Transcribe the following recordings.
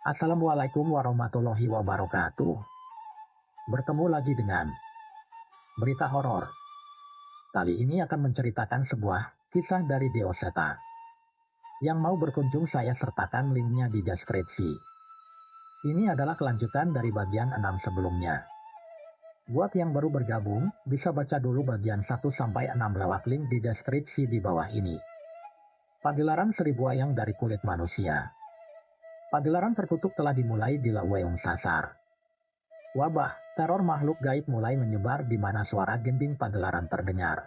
Assalamualaikum warahmatullahi wabarakatuh. Bertemu lagi dengan berita horor. Kali ini akan menceritakan sebuah kisah dari Deo Seta. Yang mau berkunjung saya sertakan linknya di deskripsi. Ini adalah kelanjutan dari bagian 6 sebelumnya. Buat yang baru bergabung, bisa baca dulu bagian 1-6 lewat link di deskripsi di bawah ini. Pagelaran Seribu Wayang dari Kulit Manusia. Pagelaran terkutuk telah dimulai di Laweyong Sasar. Wabah, teror makhluk gaib mulai menyebar di mana suara gending pagelaran terdengar.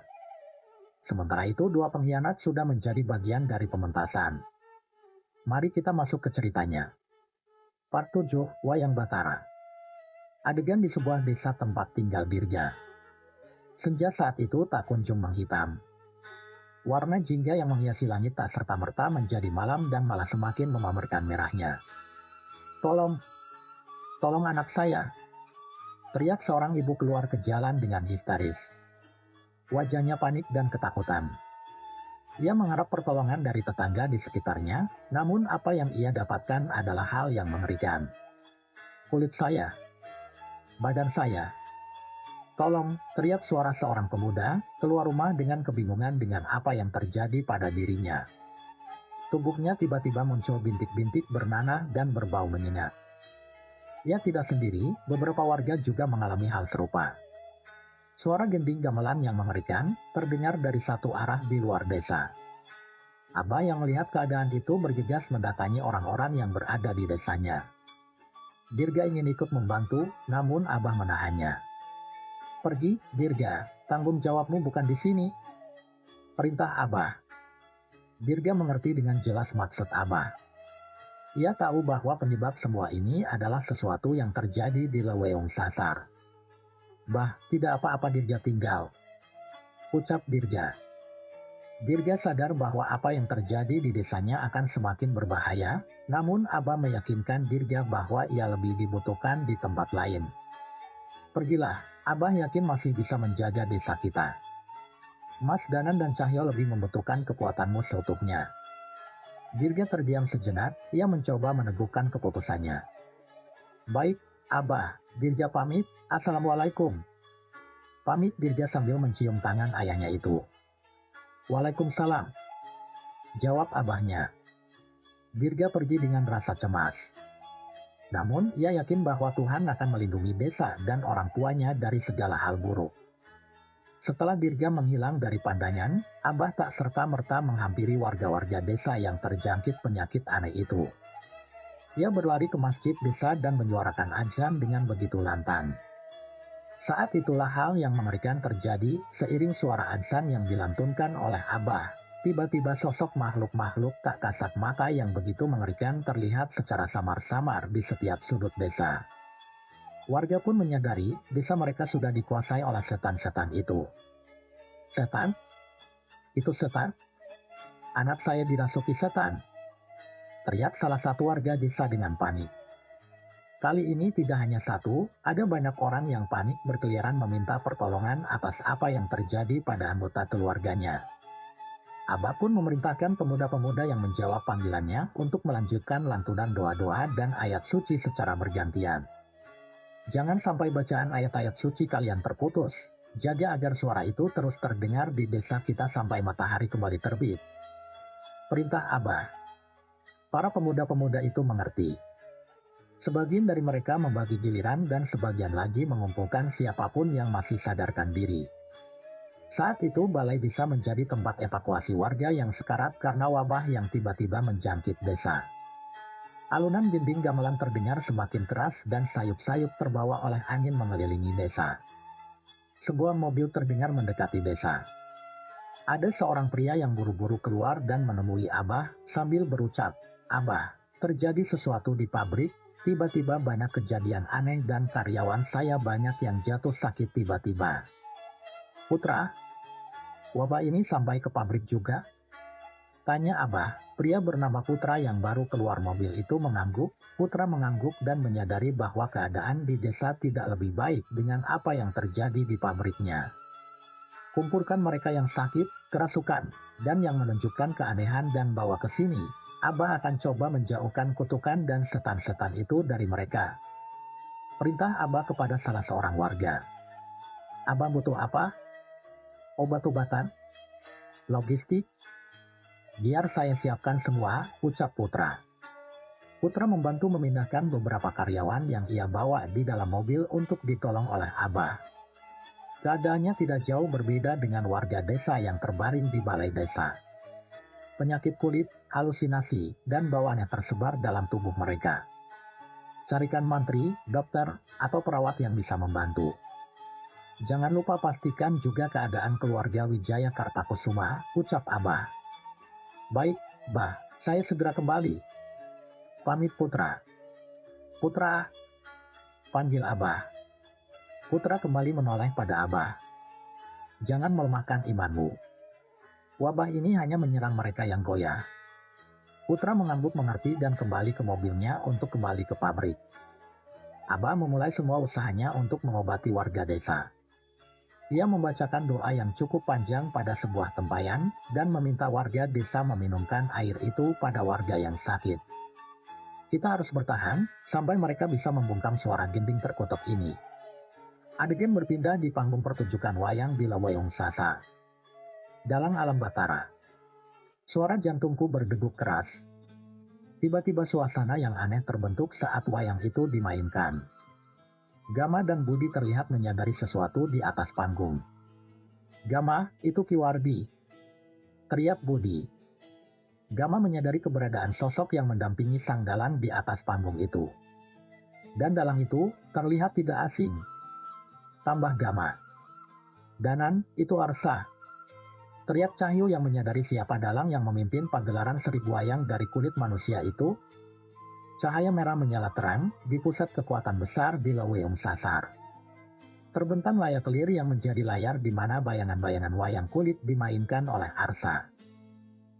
Sementara itu, dua pengkhianat sudah menjadi bagian dari pementasan. Mari kita masuk ke ceritanya. Part 7, Wayang Batara. Adegan di sebuah desa tempat tinggal Dirga. Senja saat itu tak kunjung menghitam. Warna jingga yang menghiasi langit tak serta-merta menjadi malam dan malah semakin memamerkan merahnya. Tolong, tolong anak saya, teriak seorang ibu keluar ke jalan dengan histeris. Wajahnya panik dan ketakutan. Ia mengharap pertolongan dari tetangga di sekitarnya, namun apa yang ia dapatkan adalah hal yang mengerikan. Kulit saya, badan saya. Tolong, teriak suara seorang pemuda keluar rumah dengan kebingungan dengan apa yang terjadi pada dirinya. Tubuhnya tiba-tiba muncul bintik-bintik bernanah dan berbau menyengat. Ia tidak sendiri, beberapa warga juga mengalami hal serupa. Suara gending gamelan yang mengerikan terdengar dari satu arah di luar desa. Abah yang melihat keadaan itu bergegas mendatangi orang-orang yang berada di desanya. Dirga ingin ikut membantu, namun Abah menahannya. Pergi, Dirga, tanggung jawabmu bukan di sini. Perintah Abah. Dirga mengerti dengan jelas maksud Abah. Ia tahu bahwa penyebab semua ini adalah sesuatu yang terjadi di Laweyong Sasar. Bah, tidak apa-apa Dirga tinggal, ucap Dirga. Dirga sadar bahwa apa yang terjadi di desanya akan semakin berbahaya, namun Abah meyakinkan Dirga bahwa ia lebih dibutuhkan di tempat lain. Pergilah, Abah yakin masih bisa menjaga desa kita. Mas Danan dan Cahyo lebih membutuhkan kekuatanmu seutuhnya. Dirga terdiam sejenak, ia mencoba meneguhkan keputusannya. Baik, Abah, Dirga pamit, Assalamualaikum. Pamit Dirga sambil mencium tangan ayahnya itu. Waalaikumsalam, jawab abahnya. Dirga pergi dengan rasa cemas. Namun, ia yakin bahwa Tuhan akan melindungi desa dan orang tuanya dari segala hal buruk. Setelah Dirga menghilang dari pandangan, Abah tak serta-merta menghampiri warga-warga desa yang terjangkit penyakit aneh itu. Ia berlari ke masjid desa dan menyuarakan azan dengan begitu lantang. Saat itulah hal yang mengerikan terjadi seiring suara azan yang dilantunkan oleh Abah. Tiba-tiba sosok makhluk-makhluk tak kasat mata yang begitu mengerikan terlihat secara samar-samar di setiap sudut desa. Warga pun menyadari desa mereka sudah dikuasai oleh setan-setan itu. Setan? Itu setan? Anak saya dirasuki setan, teriak salah satu warga desa dengan panik. Kali ini tidak hanya satu, ada banyak orang yang panik berkeliaran meminta pertolongan atas apa yang terjadi pada anggota keluarganya. Abah pun memerintahkan pemuda-pemuda yang menjawab panggilannya untuk melanjutkan lantunan doa-doa dan ayat suci secara bergantian. Jangan sampai bacaan ayat-ayat suci kalian terputus. Jaga agar suara itu terus terdengar di desa kita sampai matahari kembali terbit. Perintah Abah. Para pemuda-pemuda itu mengerti. Sebagian dari mereka membagi giliran dan sebagian lagi mengumpulkan siapapun yang masih sadarkan diri. Saat itu balai desa menjadi tempat evakuasi warga yang sekarat karena wabah yang tiba-tiba menjangkit desa. Alunan gending gamelan terdengar semakin keras dan sayup-sayup terbawa oleh angin mengelilingi desa. Sebuah mobil terdengar mendekati desa. Ada seorang pria yang buru-buru keluar dan menemui Abah sambil berucap, Abah, terjadi sesuatu di pabrik, tiba-tiba banyak kejadian aneh dan karyawan saya banyak yang jatuh sakit tiba-tiba. Putra, wabah ini sampai ke pabrik juga? Tanya Abah. Pria bernama Putra yang baru keluar mobil itu mengangguk. Putra mengangguk dan menyadari bahwa keadaan di desa tidak lebih baik dengan apa yang terjadi di pabriknya. Kumpulkan mereka yang sakit, kerasukan, dan yang menunjukkan keanehan dan bawa ke sini. Abah akan coba menjauhkan kutukan dan setan-setan itu dari mereka. Perintah Abah kepada salah seorang warga. Abah butuh apa? Obat-obatan? Logistik? Biar saya siapkan semua, ucap Putra. Putra membantu memindahkan beberapa karyawan yang ia bawa di dalam mobil untuk ditolong oleh Abah. Keadaannya tidak jauh berbeda dengan warga desa yang terbaring di balai desa. Penyakit kulit, halusinasi, dan bawaannya tersebar dalam tubuh mereka. Carikan mantri, dokter, atau perawat yang bisa membantu. Jangan lupa pastikan juga keadaan keluarga Wijaya Kartakusuma, ucap Abah. Baik, Bah, saya segera kembali. Pamit Putra. Putra, panggil Abah. Putra kembali menoleh pada Abah. Jangan melemahkan imanmu. Wabah ini hanya menyerang mereka yang goyah. Putra mengangguk mengerti dan kembali ke mobilnya untuk kembali ke pabrik. Abah memulai semua usahanya untuk mengobati warga desa. Ia membacakan doa yang cukup panjang pada sebuah tempayan dan meminta warga desa meminumkan air itu pada warga yang sakit. Kita harus bertahan sampai mereka bisa membungkam suara gending terkutuk ini. Adegan berpindah di panggung pertunjukan wayang Bilawayung Sasa. Dalam alam Batara. Suara jantungku berdegup keras. Tiba-tiba suasana yang aneh terbentuk saat wayang itu dimainkan. Gama dan Budi terlihat menyadari sesuatu di atas panggung. Gama, itu Ki Wardi. Teriak Budi. Gama menyadari keberadaan sosok yang mendampingi sang dalang di atas panggung itu. Dan dalang itu terlihat tidak asing. Tambah Gama. Danan, itu Arsa. Teriak Cahyo yang menyadari siapa dalang yang memimpin pagelaran seribu wayang dari kulit manusia itu. Cahaya merah menyala terang di pusat kekuatan besar di Bilawayung Sasar. Terbentang layar kelir yang menjadi layar di mana bayangan-bayangan wayang kulit dimainkan oleh Arsa.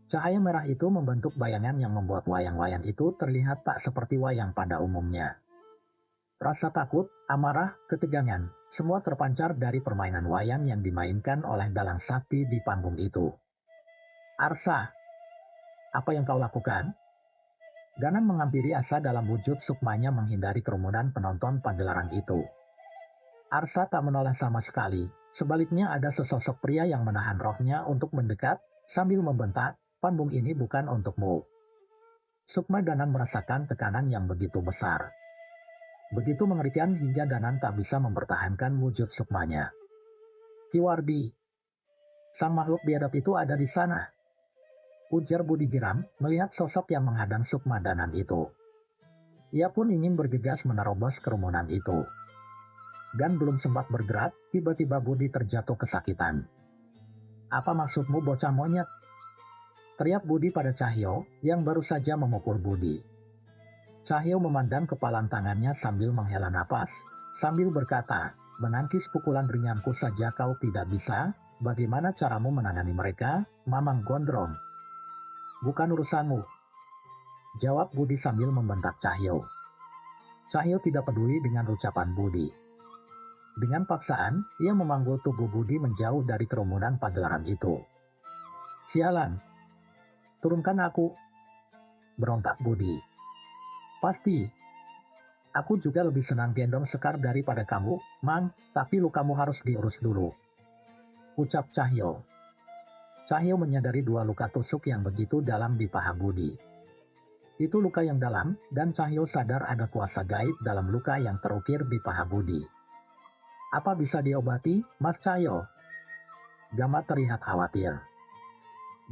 Cahaya merah itu membentuk bayangan yang membuat wayang-wayang itu terlihat tak seperti wayang pada umumnya. Rasa takut, amarah, ketegangan, semua terpancar dari permainan wayang yang dimainkan oleh dalang sakti di panggung itu. Arsa, apa yang kau lakukan? Danan menghampiri Asa dalam wujud sukmanya menghindari kerumunan penonton pagelaran itu. Arsa tak menoleh sama sekali, sebaliknya ada sesosok pria yang menahan rohnya untuk mendekat sambil membentak, panggung ini bukan untukmu. Sukma Danan merasakan tekanan yang begitu besar. Begitu mengerikan hingga Danan tak bisa mempertahankan wujud sukmanya. Ki Wardi, sang makhluk biadab itu ada di sana. Ujar Budi geram melihat sosok yang menghadang Sukma Danan itu. Ia pun ingin bergegas menerobos kerumunan itu. Dan belum sempat bergerak, tiba-tiba Budi terjatuh kesakitan. Apa maksudmu bocah monyet? Teriak Budi pada Cahyo yang baru saja memukul Budi. Cahyo memandang kepalan tangannya sambil menghela napas, sambil berkata, menangkis pukulan ringanku saja kau tidak bisa, bagaimana caramu menangani mereka, Mamang Gondrong? Bukan urusanmu. Jawab Budi sambil membentak Cahyo. Cahyo tidak peduli dengan ucapan Budi. Dengan paksaan, ia memanggul tubuh Budi menjauh dari kerumunan pagelaran itu. Sialan, turunkan aku, berontak Budi. Pasti, aku juga lebih senang gendong Sekar daripada kamu, Mang, tapi lukamu harus diurus dulu. Ucap Cahyo. Cahyo menyadari dua luka tusuk yang begitu dalam di paha Budi. Itu luka yang dalam, dan Cahyo sadar ada kuasa gaib dalam luka yang terukir di paha Budi. Apa bisa diobati, Mas Cahyo? Gama terlihat khawatir.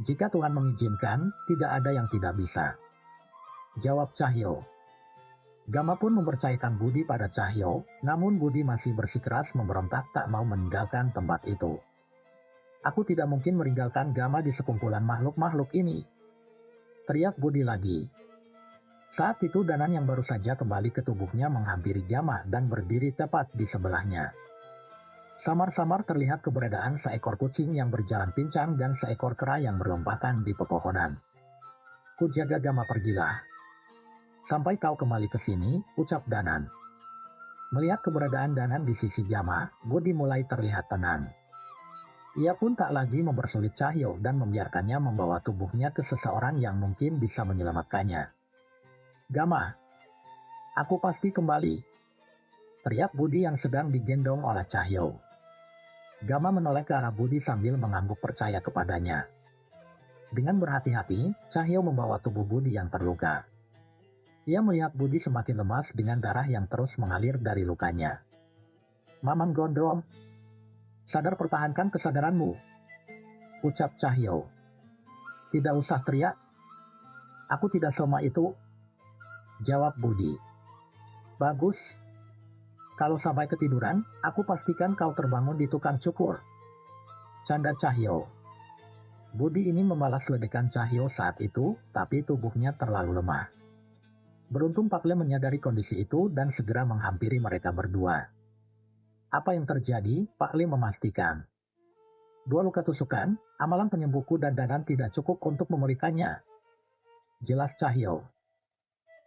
Jika Tuhan mengizinkan, tidak ada yang tidak bisa. Jawab Cahyo. Gama pun mempercayakan Budi pada Cahyo, namun Budi masih bersikeras memberontak tak mau meninggalkan tempat itu. Aku tidak mungkin meninggalkan Gama di sekumpulan makhluk-makhluk ini. Teriak Budi lagi. Saat itu Danan yang baru saja kembali ke tubuhnya menghampiri Gama dan berdiri tepat di sebelahnya. Samar-samar terlihat keberadaan seekor kucing yang berjalan pincang dan seekor kera yang berlompatan di pepohonan. Kujaga Gama pergilah. Sampai kau kembali ke sini, ucap Danan. Melihat keberadaan Danan di sisi Gama, Budi mulai terlihat tenang. Ia pun tak lagi mempersulit Cahyo dan membiarkannya membawa tubuhnya ke seseorang yang mungkin bisa menyelamatkannya. Gama, aku pasti kembali, teriak Budi yang sedang digendong oleh Cahyo. Gama menoleh ke arah Budi sambil mengangguk percaya kepadanya. Dengan berhati-hati, Cahyo membawa tubuh Budi yang terluka. Ia melihat Budi semakin lemas dengan darah yang terus mengalir dari lukanya. Mamang Gondrong, sadar, pertahankan kesadaranmu, ucap Cahyo. Tidak usah teriak, aku tidak sama itu, jawab Budi. Bagus, kalau sampai ketiduran, aku pastikan kau terbangun di tukang cukur, canda Cahyo. Budi ini membalas ledekan Cahyo saat itu, tapi tubuhnya terlalu lemah. Beruntung Pak Le menyadari kondisi itu dan segera menghampiri mereka berdua. Apa yang terjadi? Pak Le memastikan. 2 luka tusukan, amalan penyembuhku dan Danan tidak cukup untuk memulihkannya, jelas Cahyo.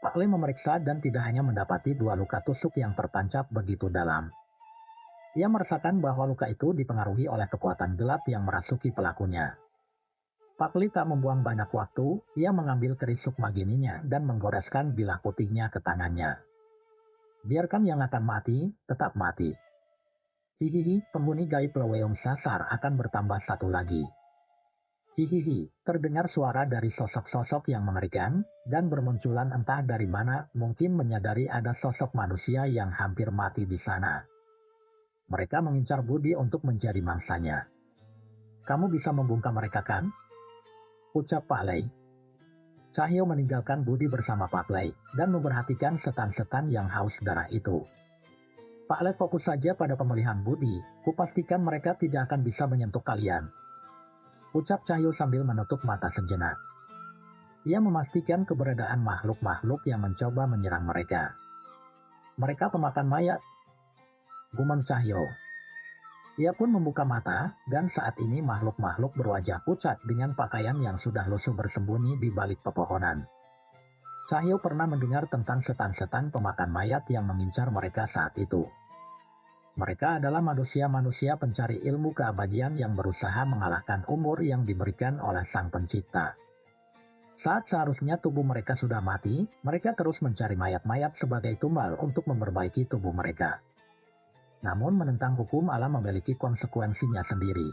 Pak Le memeriksa dan tidak hanya mendapati 2 luka tusuk yang tertancap begitu dalam. Ia merasakan bahwa luka itu dipengaruhi oleh kekuatan gelap yang merasuki pelakunya. Pak Le tak membuang banyak waktu, ia mengambil keris sukmagininya dan menggoreskan bilah putihnya ke tangannya. Biarkan yang akan mati, tetap mati. Hihihi, penghuni gaib Leweong Sasar akan bertambah 1 lagi. Hihihi, terdengar suara dari sosok-sosok yang mengerikan, dan bermunculan entah dari mana, mungkin menyadari ada sosok manusia yang hampir mati di sana. Mereka mengincar Budi untuk menjadi mangsanya. Kamu bisa membungkam mereka kan? Ucap Pak Lei. Cahyo meninggalkan Budi bersama Pak Lei dan memperhatikan setan-setan yang haus darah itu. Pak Lei fokus saja pada pemulihan Budi, kupastikan mereka tidak akan bisa menyentuh kalian, ucap Cahyo sambil menutup mata sejenak. Ia memastikan keberadaan makhluk-makhluk yang mencoba menyerang mereka. Mereka pemakan mayat, gumam Cahyo. Ia pun membuka mata, dan saat ini makhluk-makhluk berwajah pucat dengan pakaian yang sudah lusuh bersembunyi di balik pepohonan. Cahyo pernah mendengar tentang setan-setan pemakan mayat yang mengincar mereka saat itu. Mereka adalah manusia-manusia pencari ilmu keabadian yang berusaha mengalahkan umur yang diberikan oleh Sang Pencipta. Saat seharusnya tubuh mereka sudah mati, mereka terus mencari mayat-mayat sebagai tumbal untuk memperbaiki tubuh mereka. Namun menentang hukum alam memiliki konsekuensinya sendiri.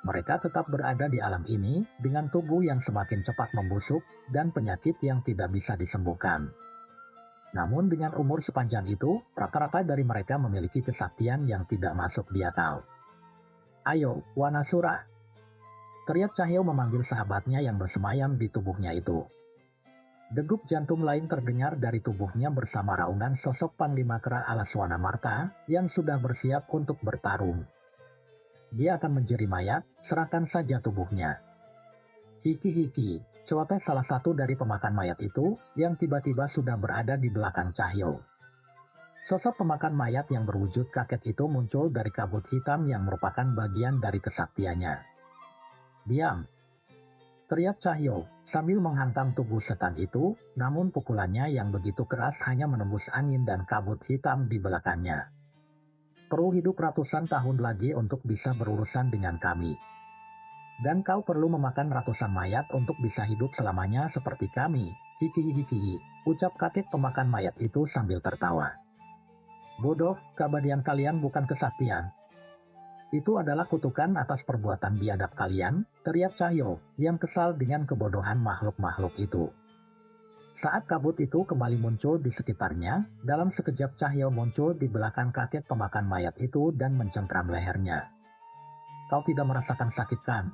Mereka tetap berada di alam ini dengan tubuh yang semakin cepat membusuk dan penyakit yang tidak bisa disembuhkan. Namun dengan umur sepanjang itu, rata-rata dari mereka memiliki kesaktian yang tidak masuk di akal. Ayo, Wanasura, teriak Cahyo memanggil sahabatnya yang bersemayam di tubuhnya itu. Degup jantung lain terdengar dari tubuhnya bersama raungan sosok Panglima Kera Alaswana Marta yang sudah bersiap untuk bertarung. Dia akan menjadi mayat, serahkan saja tubuhnya. Hiki-hiki, celoteh salah satu dari pemakan mayat itu yang tiba-tiba sudah berada di belakang Cahyo. Sosok pemakan mayat yang berwujud kakek itu muncul dari kabut hitam yang merupakan bagian dari kesaktiannya. Diam, teriak Cahyo sambil menghantam tubuh setan itu, namun pukulannya yang begitu keras hanya menembus angin dan kabut hitam di belakangnya. Perlu hidup ratusan tahun lagi untuk bisa berurusan dengan kami. Dan kau perlu memakan ratusan mayat untuk bisa hidup selamanya seperti kami. Hikihikihi, ucap kakek pemakan mayat itu sambil tertawa. Bodoh, keabadian kalian bukan kesaktian. Itu adalah kutukan atas perbuatan biadab kalian, teriak Cahyo yang kesal dengan kebodohan makhluk-makhluk itu. Saat kabut itu kembali muncul di sekitarnya, dalam sekejap Cahyo muncul di belakang kakek pemakan mayat itu dan mencengkram lehernya. Kau tidak merasakan sakit kan?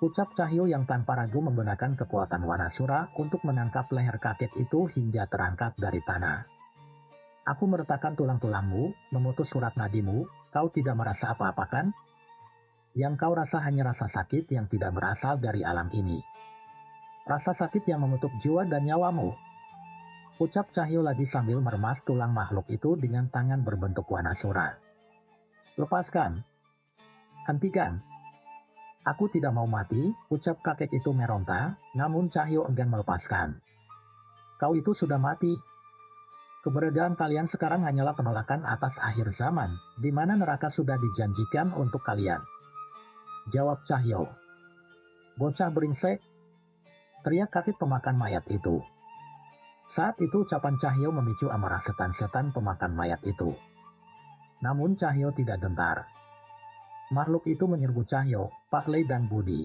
Ucap Cahyo yang tanpa ragu menggunakan kekuatan Wanasura untuk menangkap leher kakek itu hingga terangkat dari tanah. Aku meretakkan tulang-tulangmu, memutus surat nadimu, kau tidak merasa apa-apa kan? Yang kau rasa hanya rasa sakit yang tidak berasal dari alam ini. Rasa sakit yang menutup jiwa dan nyawamu. Ucap Cahyo lagi sambil meremas tulang makhluk itu dengan tangan berbentuk Wanasura. Lepaskan. Hentikan. Aku tidak mau mati, ucap kakek itu meronta, namun Cahyo enggan melepaskan. Kau itu sudah mati. Keberadaan kalian sekarang hanyalah penolakan atas akhir zaman, di mana neraka sudah dijanjikan untuk kalian. Jawab Cahyo. Bocah beringsek, teriak kakek pemakan mayat itu. Saat itu ucapan Cahyo memicu amarah setan-setan pemakan mayat itu. Namun Cahyo tidak gentar. Makhluk itu menyerbu Cahyo, Pak Lei dan Budi.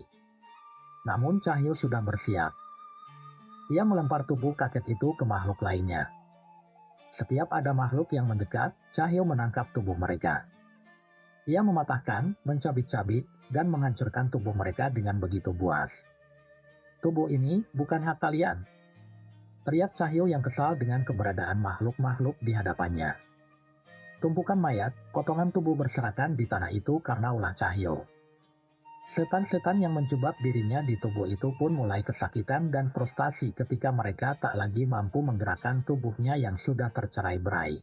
Namun Cahyo sudah bersiap. Ia melempar tubuh kakek itu ke makhluk lainnya. Setiap ada makhluk yang mendekat, Cahyo menangkap tubuh mereka. Ia mematahkan, mencabik-cabik, dan menghancurkan tubuh mereka dengan begitu buas. Tubuh ini bukan hak kalian. Teriak Cahyo yang kesal dengan keberadaan makhluk-makhluk di hadapannya. Tumpukan mayat, potongan tubuh berserakan di tanah itu karena ulah Cahyo. Setan-setan yang menjebak dirinya di tubuh itu pun mulai kesakitan dan frustasi ketika mereka tak lagi mampu menggerakkan tubuhnya yang sudah tercerai-berai.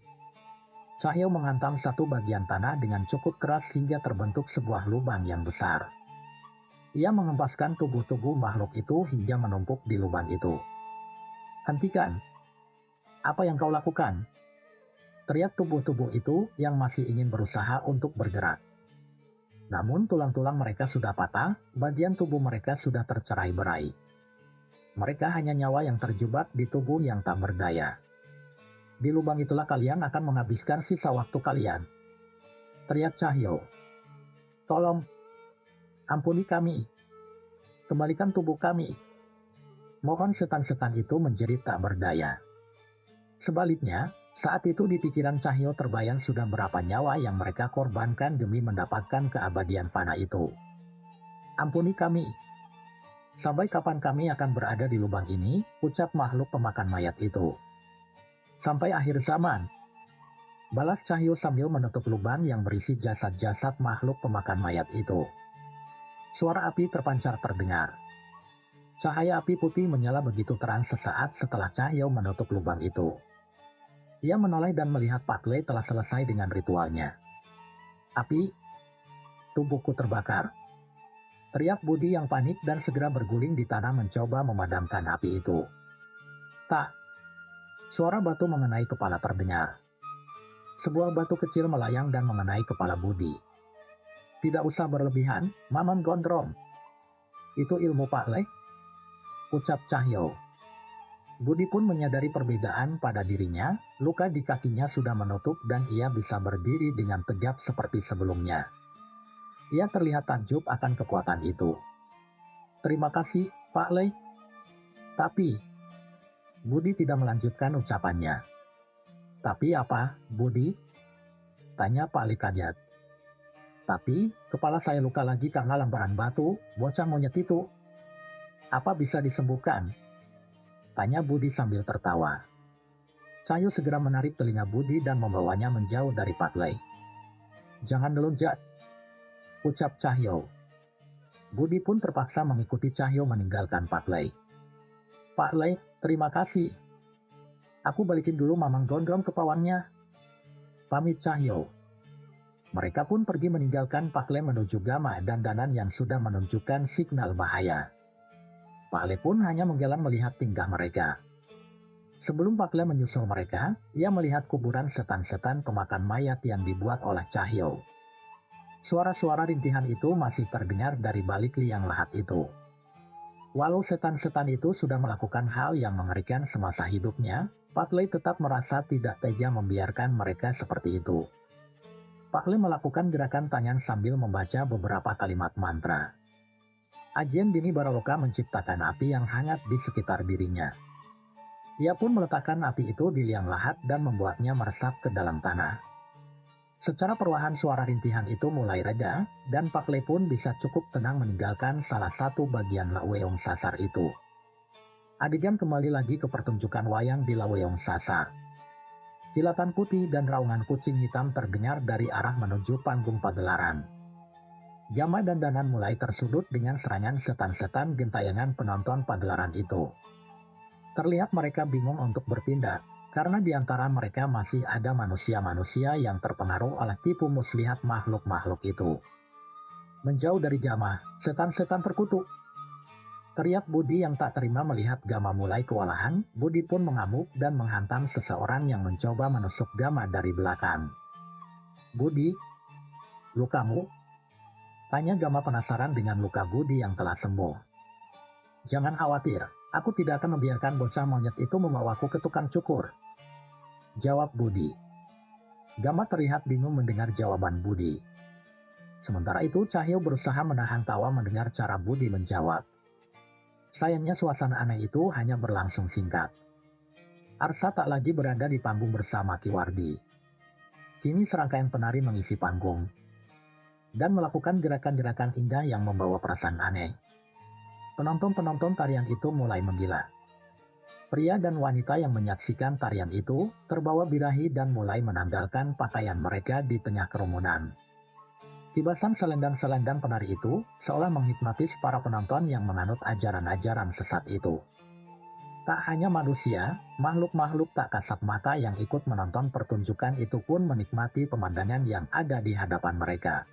Cahyo menghantam satu bagian tanah dengan cukup keras hingga terbentuk sebuah lubang yang besar. Ia mengempaskan tubuh-tubuh makhluk itu hingga menumpuk di lubang itu. Hentikan! Apa yang kau lakukan? Teriak tubuh-tubuh itu yang masih ingin berusaha untuk bergerak. Namun tulang-tulang mereka sudah patah, bagian tubuh mereka sudah tercerai-berai. Mereka hanya nyawa yang terjebak di tubuh yang tak berdaya. Di lubang itulah kalian akan menghabiskan sisa waktu kalian. Teriak Cahyo. Tolong, ampuni kami. Kembalikan tubuh kami. Mohon setan-setan itu menjerit tak berdaya. Sebaliknya, saat itu di pikiran Cahyo terbayang sudah berapa nyawa yang mereka korbankan demi mendapatkan keabadian fana itu. Ampuni kami. Sampai kapan kami akan berada di lubang ini, ucap makhluk pemakan mayat itu. Sampai akhir zaman. Balas Cahyo sambil menutup lubang yang berisi jasad-jasad makhluk pemakan mayat itu. Suara api terpancar terdengar. Cahaya api putih menyala begitu terang sesaat setelah Cahyo menutup lubang itu. Ia menoleh dan melihat Pak Lei telah selesai dengan ritualnya. Api, tubuhku terbakar. Teriak Budi yang panik dan segera berguling di tanah mencoba memadamkan api itu. Tak, suara batu mengenai kepala terdengar. Sebuah batu kecil melayang dan mengenai kepala Budi. Tidak usah berlebihan, Mamang Gondrong. Itu ilmu Pak Lei, ucap Cahyo. Budi pun menyadari perbedaan pada dirinya, luka di kakinya sudah menutup dan ia bisa berdiri dengan tegap seperti sebelumnya. Ia terlihat takjub akan kekuatan itu. Terima kasih, Pak Lei. Tapi, Budi tidak melanjutkan ucapannya. Tapi apa, Budi? Tanya Pak Lei kaget. Tapi, kepala saya luka lagi karena lemparan batu, bocah monyet itu. Apa bisa disembuhkan? Tanya Budi sambil tertawa. Cahyo segera menarik telinga Budi dan membawanya menjauh dari Pak Lei. Jangan melunjak, ucap Cahyo. Budi pun terpaksa mengikuti Cahyo meninggalkan Pak Lei. Pak Lei, terima kasih. Aku balikin dulu Mamang Gondrong ke pawangnya. Pamit Cahyo. Mereka pun pergi meninggalkan Pak Lei menuju Gama dan Danan yang sudah menunjukkan signal bahaya. Pak Lei pun hanya menggeleng melihat tingkah mereka. Sebelum Pak Lei menyusul mereka, ia melihat kuburan setan-setan pemakan mayat yang dibuat oleh Cahyo. Suara-suara rintihan itu masih terdengar dari balik liang lahat itu. Walau setan-setan itu sudah melakukan hal yang mengerikan semasa hidupnya, Pak Lei tetap merasa tidak tega membiarkan mereka seperti itu. Pak Lei melakukan gerakan tangan sambil membaca beberapa kalimat mantra. Ajian Dini Baraloka menciptakan api yang hangat di sekitar dirinya. Ia pun meletakkan api itu di liang lahat dan membuatnya meresap ke dalam tanah. Secara perlahan suara rintihan itu mulai reda, dan Pak Lei pun bisa cukup tenang meninggalkan salah satu bagian Laweong Sasar itu. Adegan kembali lagi ke pertunjukan wayang di Laweong Sasar. Kilatan putih dan raungan kucing hitam terdengar dari arah menuju panggung pagelaran. Gama dan Danan mulai tersudut dengan serangan setan-setan gentayangan penonton pagelaran itu. Terlihat mereka bingung untuk bertindak, karena di antara mereka masih ada manusia-manusia yang terpengaruh oleh tipu muslihat makhluk-makhluk itu. Menjauh dari Gama, setan-setan terkutuk. Teriak Budi yang tak terima melihat Gama mulai kewalahan, Budi pun mengamuk dan menghantam seseorang yang mencoba menusuk Gama dari belakang. Budi, lukamu? Tanya Gama penasaran dengan luka Budi yang telah sembuh. Jangan khawatir, aku tidak akan membiarkan bocah monyet itu membawaku ke tukang cukur, jawab Budi. Gama terlihat bingung mendengar jawaban Budi. Sementara itu Cahyo berusaha menahan tawa mendengar cara Budi menjawab. Sayangnya suasana aneh itu hanya berlangsung singkat. Arsa tak lagi berada di panggung bersama Kiwardi. Kini serangkaian penari mengisi panggung dan melakukan gerakan-gerakan indah yang membawa perasaan aneh. Penonton-penonton tarian itu mulai menggila. Pria dan wanita yang menyaksikan tarian itu terbawa birahi dan mulai menanggalkan pakaian mereka di tengah kerumunan. Kibasan selendang-selendang penari itu seolah menghipnotis para penonton yang menganut ajaran-ajaran sesat itu. Tak hanya manusia, makhluk-makhluk tak kasat mata yang ikut menonton pertunjukan itu pun menikmati pemandangan yang ada di hadapan mereka.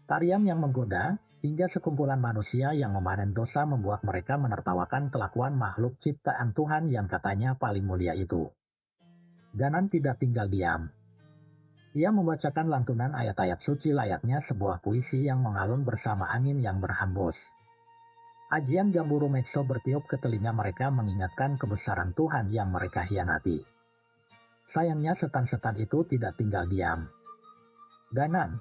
Tarian yang menggoda, hingga sekumpulan manusia yang memanen dosa membuat mereka menertawakan kelakuan makhluk ciptaan Tuhan yang katanya paling mulia itu. Danan tidak tinggal diam. Ia membacakan lantunan ayat-ayat suci layaknya sebuah puisi yang mengalun bersama angin yang berhembus. Ajian Gamburu Mekso bertiup ke telinga mereka mengingatkan kebesaran Tuhan yang mereka hianati. Sayangnya setan-setan itu tidak tinggal diam. Danan,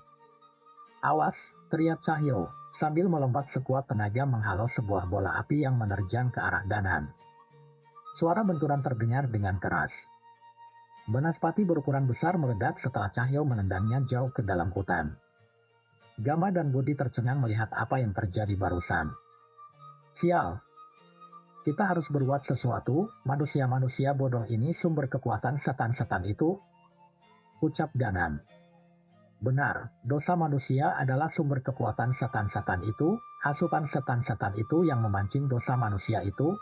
awas, teriak Cahyo, sambil melompat sekuat tenaga menghalau sebuah bola api yang menerjang ke arah Danan. Suara benturan terdengar dengan keras. Banaspati berukuran besar meledak setelah Cahyo menendangnya jauh ke dalam hutan. Gama dan Budi tercengang melihat apa yang terjadi barusan. Sial, kita harus berbuat sesuatu, manusia-manusia bodoh ini sumber kekuatan setan-setan itu, ucap Danan. Benar, dosa manusia adalah sumber kekuatan setan-setan itu, hasutan setan-setan itu yang memancing dosa manusia itu.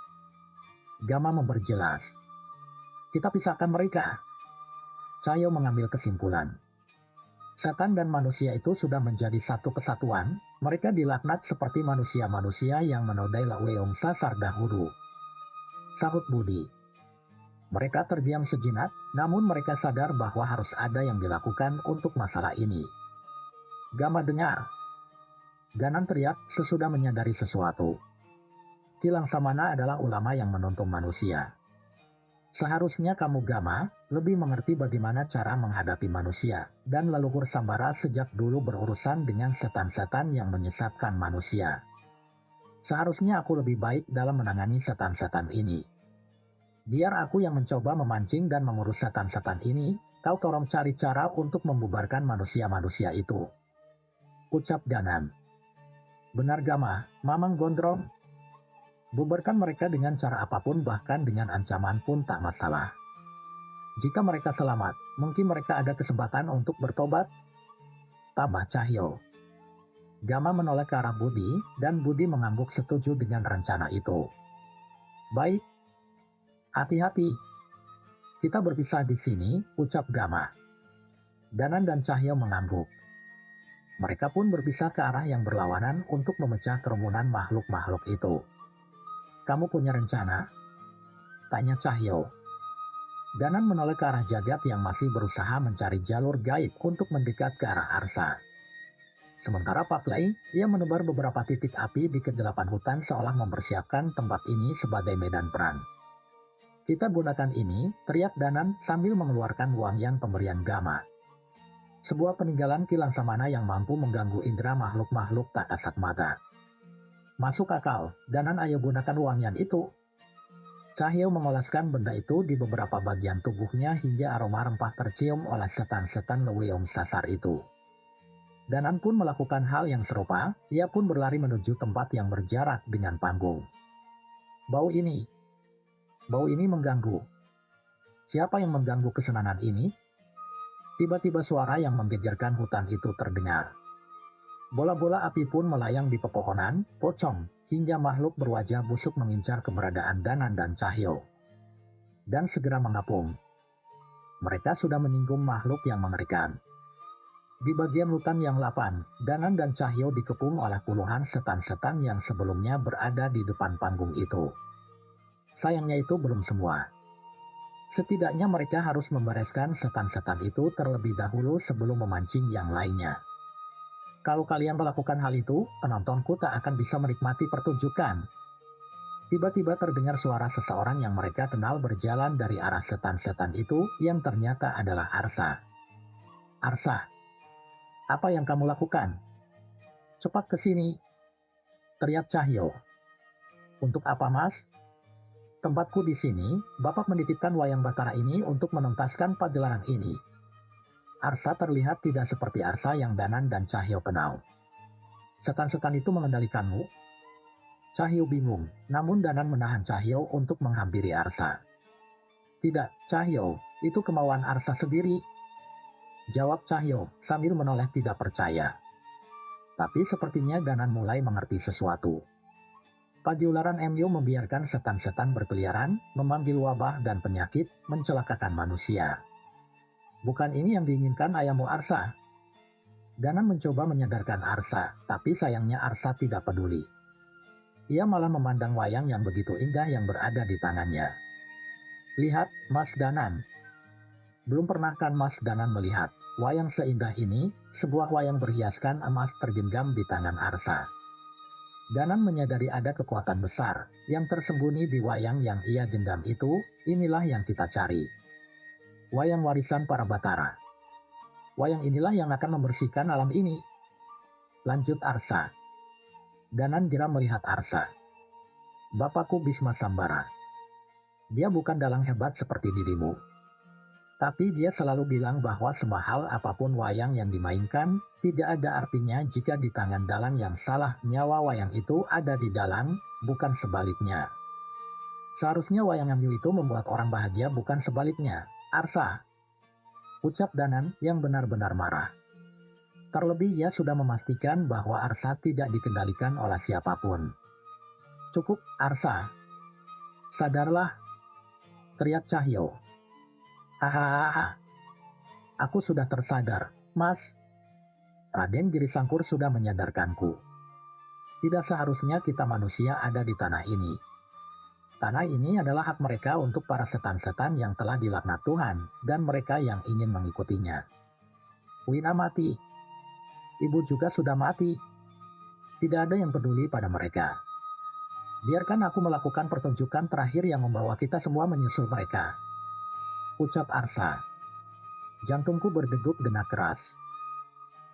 Gama memperjelas. Kita pisahkan mereka. Cahyo mengambil kesimpulan. Setan dan manusia itu sudah menjadi satu kesatuan, mereka dilaknat seperti manusia-manusia yang menodai Laweong Sasar dahulu. Sahut Budi. Mereka terdiam sejenak, namun mereka sadar bahwa harus ada yang dilakukan untuk masalah ini. Gama dengar. Danan teriak sesudah menyadari sesuatu. Kilang Samana adalah ulama yang menuntun manusia. Seharusnya kamu Gama lebih mengerti bagaimana cara menghadapi manusia, dan leluhur Sambara sejak dulu berurusan dengan setan-setan yang menyesatkan manusia. Seharusnya aku lebih baik dalam menangani setan-setan ini. Biar aku yang mencoba memancing dan mengurus setan-setan ini, kau tolong cari cara untuk membubarkan manusia-manusia itu, ucap Danan. Benar Gama, Mamang Gondrong. Bubarkan mereka dengan cara apapun, bahkan dengan ancaman pun tak masalah. Jika mereka selamat, mungkin mereka ada kesempatan untuk bertobat, tambah Cahyo. Gama menoleh ke arah Budi, dan Budi mengangguk setuju dengan rencana itu. Baik, hati-hati. Kita berpisah di sini, ucap Gama. Danan dan Cahyo mengangguk. Mereka pun berpisah ke arah yang berlawanan untuk memecah kerumunan makhluk-makhluk itu. Kamu punya rencana? Tanya Cahyo. Danan menoleh ke arah Jagat yang masih berusaha mencari jalur gaib untuk mendekat ke arah Arsa. Sementara Pak Lei, ia menebar beberapa titik api di kegelapan hutan seolah mempersiapkan tempat ini sebagai medan perang. Kita gunakan ini, teriak Danan sambil mengeluarkan wangian pemberian Gama. Sebuah peninggalan kilang Samana yang mampu mengganggu indera makhluk-makhluk tak kasat mata. Masuk akal, Danan ayo gunakan wangian itu. Cahyo mengoleskan benda itu di beberapa bagian tubuhnya hingga aroma rempah tercium oleh setan-setan Leweong Sasar itu. Danan pun melakukan hal yang serupa, ia pun berlari menuju tempat yang berjarak dengan panggung. Bau ini mengganggu. Siapa yang mengganggu kesenangan ini? Tiba-tiba suara yang menggegerkan hutan itu terdengar. Bola-bola api pun melayang di pepohonan, pocong, hingga makhluk berwajah busuk mengincar keberadaan Danan dan Cahyo. Dan segera mengapung. Mereka sudah menyinggung makhluk yang mengerikan. Di bagian hutan yang lapang, Danan dan Cahyo dikepung oleh puluhan setan-setan yang sebelumnya berada di depan panggung itu. Sayangnya itu belum semua. Setidaknya mereka harus membereskan setan-setan itu terlebih dahulu sebelum memancing yang lainnya. Kalau kalian melakukan hal itu, penontonku tak akan bisa menikmati pertunjukan. Tiba-tiba terdengar suara seseorang yang mereka kenal berjalan dari arah setan-setan itu yang ternyata adalah Arsa. Arsa, apa yang kamu lakukan? Cepat ke sini, teriak Cahyo. Untuk apa, Mas? Tempatku di sini, Bapak menitipkan wayang batara ini untuk menuntaskan pagelaran ini. Arsa terlihat tidak seperti Arsa yang Danan dan Cahyo kenal. Setan-setan itu mengendalikanmu? Cahyo bingung, namun Danan menahan Cahyo untuk menghampiri Arsa. Tidak, Cahyo, itu kemauan Arsa sendiri. Jawab Cahyo sambil menoleh tidak percaya. Tapi sepertinya Danan mulai mengerti sesuatu. Pagelaran MU membiarkan setan-setan berkeliaran, memanggil wabah dan penyakit, mencelakakan manusia. Bukan ini yang diinginkan ayahmu Arsa. Danan mencoba menyadarkan Arsa, tapi sayangnya Arsa tidak peduli. Ia malah memandang wayang yang begitu indah yang berada di tangannya. Lihat, Mas Danan. Belum pernahkan Mas Danan melihat wayang seindah ini, sebuah wayang berhiaskan emas tergenggam di tangan Arsa. Danan menyadari ada kekuatan besar yang tersembunyi di wayang yang ia genggam itu, inilah yang kita cari. Wayang warisan para Batara. Wayang inilah yang akan membersihkan alam ini. Lanjut Arsa. Danan geram melihat Arsa. Bapakku Bisma Sambara. Dia bukan dalang hebat seperti dirimu. Tapi dia selalu bilang bahwa semahal apapun wayang yang dimainkan, tidak ada artinya jika di tangan dalang yang salah nyawa wayang itu ada di dalang, bukan sebaliknya. Seharusnya wayang Amyu itu membuat orang bahagia bukan sebaliknya. Arsa, ucap Danan yang benar-benar marah. Terlebih ia sudah memastikan bahwa Arsa tidak dikendalikan oleh siapapun. Cukup, Arsa. Sadarlah, teriak Cahyo. Hahaha, aku sudah tersadar, Mas. Raden Giri Sangkur sudah menyadarkanku. Tidak seharusnya kita manusia ada di tanah ini. Tanah ini adalah hak mereka untuk para setan-setan yang telah dilaknat Tuhan dan mereka yang ingin mengikutinya. Wina mati. Ibu juga sudah mati. Tidak ada yang peduli pada mereka. Biarkan aku melakukan pertunjukan terakhir yang membawa kita semua menyusul mereka. Ucap Arsa. Jantungku berdegup denak keras.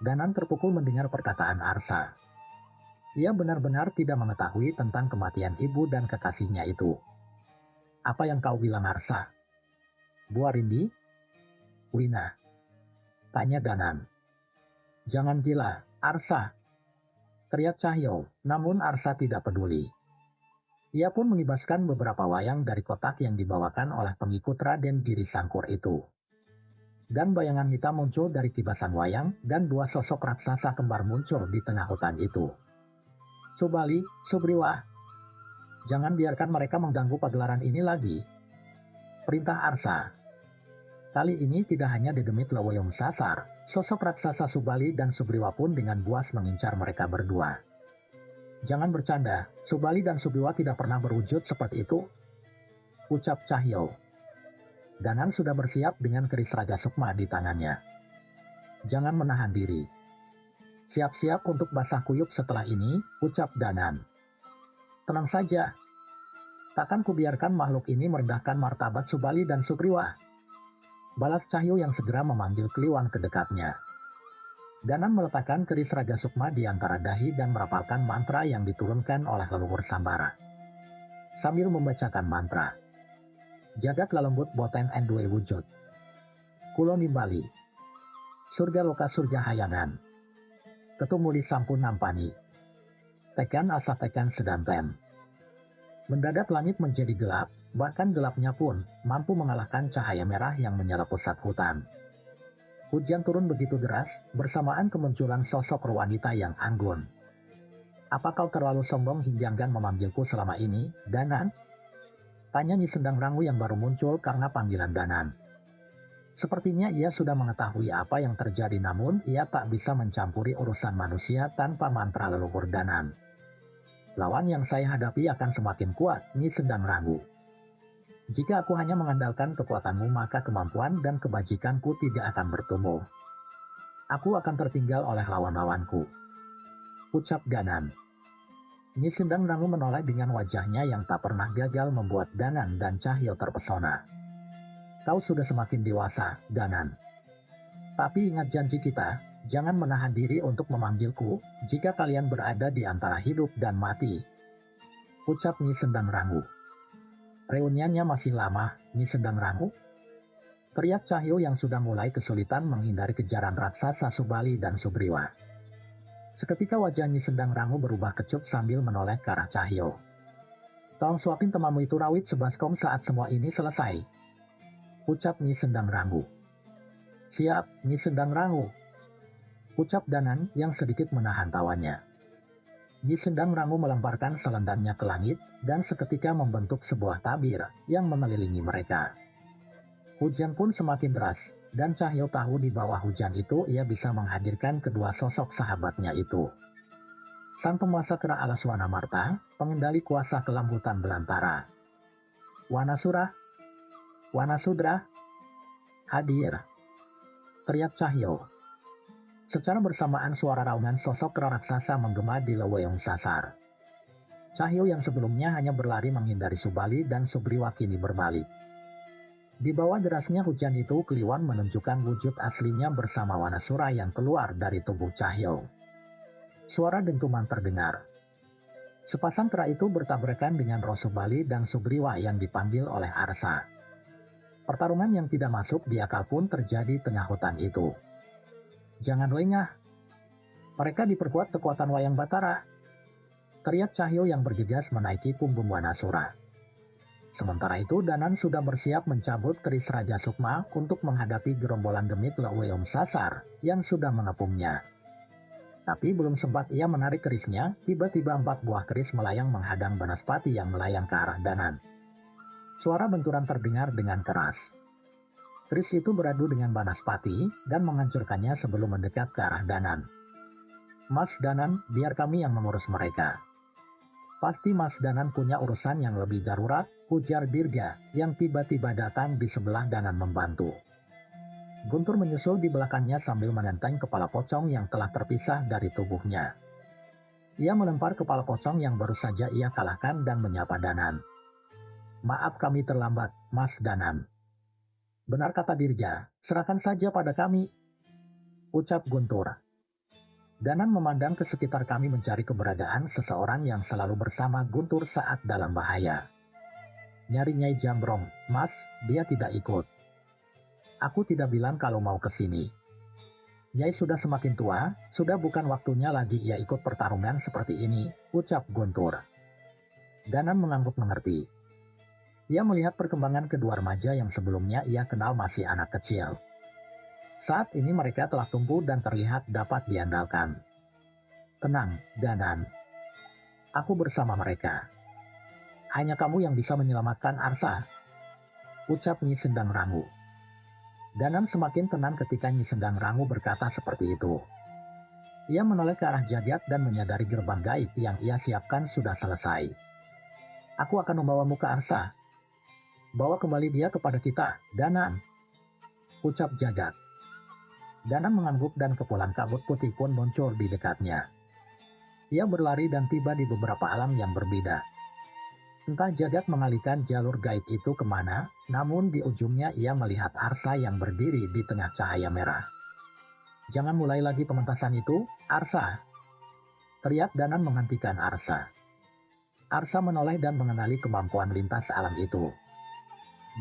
Danan terpukul mendengar perkataan Arsa. Ia benar-benar tidak mengetahui tentang kematian ibu dan kekasihnya itu. Apa yang kau bilang Arsa? Bu Arindi? Wina? Tanya Danan. Jangan gila, Arsa. Teriak Cahyo, namun Arsa tidak peduli. Ia pun mengibaskan beberapa wayang dari kotak yang dibawakan oleh pengikut Raden Giri Sangkur itu. Dan bayangan hitam muncul dari kibasan wayang dan dua sosok raksasa kembar muncul di tengah hutan itu. Subali, Subriwa, jangan biarkan mereka mengganggu pagelaran ini lagi. Perintah Arsa. Kali ini tidak hanya Dedemit Lewoyong sasar, sosok raksasa Subali dan Subriwa pun dengan buas mengincar mereka berdua. Jangan bercanda, Subali dan Subriwa tidak pernah berwujud seperti itu. Ucap Cahyo. Danan sudah bersiap dengan keris Raga Sukma di tangannya. Jangan menahan diri. Siap-siap untuk basah kuyup setelah ini, ucap Danan. Tenang saja. Takkan kubiarkan makhluk ini merendahkan martabat Subali dan Subriwa. Balas Cahyo yang segera memanggil Kliwon ke dekatnya. Danan meletakkan keris Raga Sukma di antara dahi dan merapalkan mantra yang diturunkan oleh leluhur Sambara. Sambil membacakan mantra. Jagat lelembut boten endue wujud. Kulo nimbali. Surga loka surga hayangan. Ketumuli sampun nampani. Tekan asa tekan sedanten. Mendadak langit menjadi gelap, bahkan gelapnya pun mampu mengalahkan cahaya merah yang menyala pusat hutan. Hujan turun begitu deras, bersamaan kemunculan sosok wanita yang anggun. Apa kau terlalu sombong hingga enggan memanggilku selama ini, Danan? Tanya Nyi Sendang Rangu yang baru muncul karena panggilan Danan. Sepertinya ia sudah mengetahui apa yang terjadi namun ia tak bisa mencampuri urusan manusia tanpa mantra leluhur Danan. Lawan yang saya hadapi akan semakin kuat, Nyi Sendang Rangu. Jika aku hanya mengandalkan kekuatanmu maka kemampuan dan kebajikanku tidak akan bertumbuh. Aku akan tertinggal oleh lawan-lawanku. ucap Danan. Nyi Sendang Rangu menoleh dengan wajahnya yang tak pernah gagal membuat Danan dan Cahyo terpesona. Kau sudah semakin dewasa, Danan. Tapi ingat janji kita, jangan menahan diri untuk memanggilku jika kalian berada di antara hidup dan mati, ucap Nyi Sendang Rangu. Reuniannya masih lama, Nyi Sendang Rangu, teriak Cahyo yang sudah mulai kesulitan menghindari kejaran raksasa Subali dan Sugriwa. Seketika wajah Nyi Sendang Rangu berubah kecut sambil menoleh ke arah Cahyo. Tolong suapin temamu itu rawit sebaskom saat semua ini selesai, ucap Nyi Sendang Rangu. Siap, Nyi Sendang Rangu, ucap Danan yang sedikit menahan tawannya. Nyi Sendang Rangu melemparkan selendangnya ke langit dan seketika membentuk sebuah tabir yang mengelilingi mereka. Hujan pun semakin deras, dan Cahyo tahu di bawah hujan itu ia bisa menghadirkan kedua sosok sahabatnya itu. Sang penguasa kera alas Wanamarta, pengendali kuasa kelam hutan belantara. Wanasura, Wanasudra, hadir, teriak Cahyo. Secara bersamaan suara raungan sosok kera raksasa menggema di Leweyong Sasar. Cahyo yang sebelumnya hanya berlari menghindari Subali dan Sugriwa kini berbalik. Di bawah derasnya hujan itu Kliwon menunjukkan wujud aslinya bersama Wanasura yang keluar dari tubuh Cahyo. Suara dentuman terdengar. Sepasang kera itu bertabrakan dengan Roh Subali dan Sugriwa yang dipanggil oleh Arsa. Pertarungan yang tidak masuk di akal pun terjadi tengah hutan itu. Jangan lengah. Mereka diperkuat kekuatan Wayang Batara, teriak Cahyo yang bergegas menaiki punggung Wanasura. Sementara itu Danan sudah bersiap mencabut keris Raja Sukma untuk menghadapi gerombolan demit Leweyong Sasar yang sudah mengepungnya. Tapi belum sempat ia menarik kerisnya, tiba-tiba 4 buah keris melayang menghadang Banaspati yang melayang ke arah Danan. Suara benturan terdengar dengan keras. Keris itu beradu dengan Banaspati dan menghancurkannya sebelum mendekat ke arah Danan. Mas Danan, biar kami yang mengurus mereka. Pasti Mas Danan punya urusan yang lebih darurat, ujar Dirga yang tiba-tiba datang di sebelah Danan membantu. Guntur menyusul di belakangnya sambil menenteng kepala pocong yang telah terpisah dari tubuhnya. Ia melempar kepala pocong yang baru saja ia kalahkan dan menyapa Danan. Maaf kami terlambat, Mas Danan. Benar kata Dirga, serahkan saja pada kami, ucap Guntur. Danan memandang ke sekitar kami mencari keberadaan seseorang yang selalu bersama Guntur saat dalam bahaya. Nyari Nyai Jambrong, Mas, dia tidak ikut. Aku tidak bilang kalau mau ke sini. Nyai sudah semakin tua, sudah bukan waktunya lagi ia ikut pertarungan seperti ini, ucap Guntur. Danan mengangguk mengerti. Ia melihat perkembangan kedua remaja yang sebelumnya ia kenal masih anak kecil. Saat ini mereka telah tumbuh dan terlihat dapat diandalkan. Tenang, Danan. Aku bersama mereka. Hanya kamu yang bisa menyelamatkan Arsa, ucap Nyi Sendang Rangu. Danan semakin tenang ketika Nyi Sendang Rangu berkata seperti itu. Ia menoleh ke arah Jagat dan menyadari gerbang gaib yang ia siapkan sudah selesai. Aku akan membawamu ke Arsa. Bawa kembali dia kepada kita, Danan, ucap Jagat. Danan mengangguk dan kepulan kabut putih pun muncul di dekatnya. Ia berlari dan tiba di beberapa alam yang berbeda. Entah Jagat mengalihkan jalur gaib itu kemana, namun di ujungnya ia melihat Arsa yang berdiri di tengah cahaya merah. Jangan mulai lagi pementasan itu, Arsa, teriak Danan menghentikan Arsa. Arsa menoleh dan mengenali kemampuan lintas alam itu.